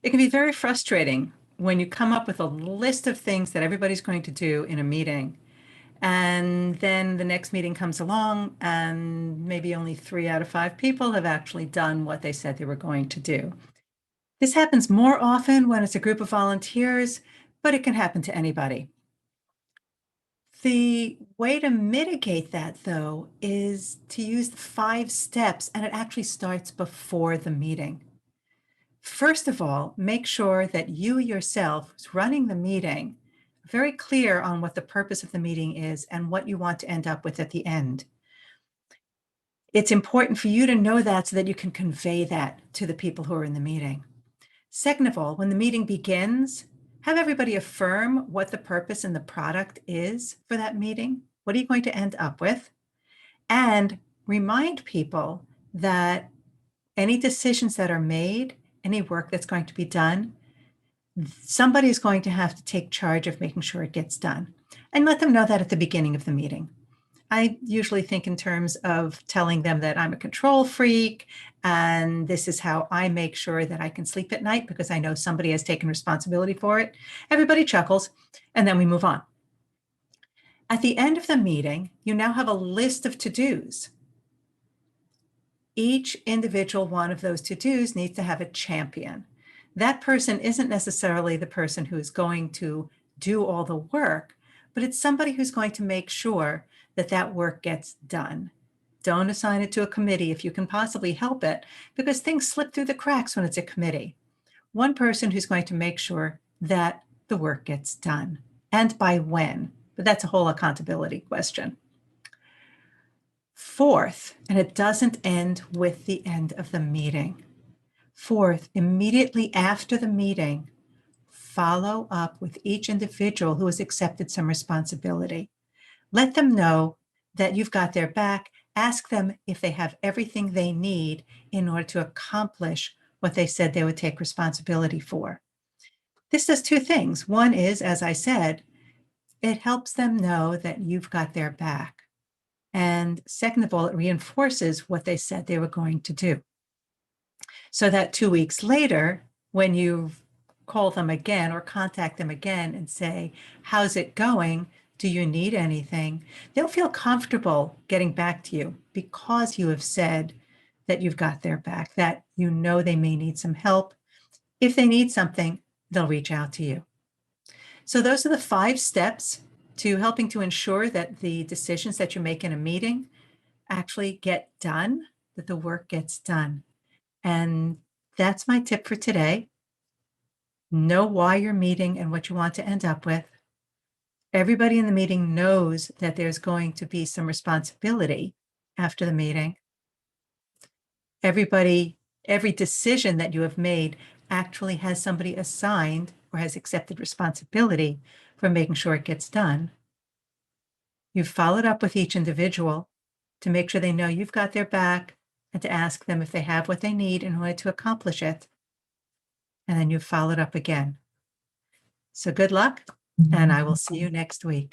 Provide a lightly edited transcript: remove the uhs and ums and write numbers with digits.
It can be very frustrating when you come up with a list of things that everybody's going to do in a meeting, and then the next meeting comes along, and maybe only 3 out of 5 people have actually done what they said they were going to do. This happens more often when it's a group of volunteers, but it can happen to anybody. The way to mitigate that, though, is to use the 5 steps, and it actually starts before the meeting. First of all, make sure that you yourself, who's running the meeting, are very clear on what the purpose of the meeting is and what you want to end up with at the end. It's important for you to know that so that you can convey that to the people who are in the meeting. Second of all, when the meeting begins, have everybody affirm what the purpose and the product is for that meeting. What are you going to end up with? And remind people that any decisions that are made, any work that's going to be done, somebody is going to have to take charge of making sure it gets done. And let them know that at the beginning of the meeting. I usually think in terms of telling them that I'm a control freak and this is how I make sure that I can sleep at night because I know somebody has taken responsibility for it. Everybody chuckles, and then we move on. At the end of the meeting, you now have a list of to-dos. Each individual one of those to-dos needs to have a champion. That person isn't necessarily the person who's going to do all the work, but it's somebody who's going to make sure that that work gets done. Don't assign it to a committee if you can possibly help it, because things slip through the cracks when it's a committee. One person who's going to make sure that the work gets done, and by when, but that's a whole accountability question. Fourth, and it doesn't end with the end of the meeting. Fourth, immediately after the meeting, follow up with each individual who has accepted some responsibility. Let them know that you've got their back. Ask them if they have everything they need in order to accomplish what they said they would take responsibility for. This does 2 things. One is, as I said, it helps them know that you've got their back. And second of all, it reinforces what they said they were going to do. So that 2 weeks later, when you call them again or contact them again and say, how's it going? Do you need anything? They'll feel comfortable getting back to you because you have said that you've got their back, that you know they may need some help. If they need something, they'll reach out to you. So those are the 5 steps to helping to ensure that the decisions that you make in a meeting actually get done, that the work gets done. And that's my tip for today. Know why you're meeting and what you want to end up with. Everybody in the meeting knows that there's going to be some responsibility after the meeting. Every decision that you have made actually has somebody assigned or has accepted responsibility for making sure it gets done. You've followed up with each individual to make sure they know you've got their back and to ask them if they have what they need in order to accomplish it. And then you've followed up again. So good luck, and I will see you next week.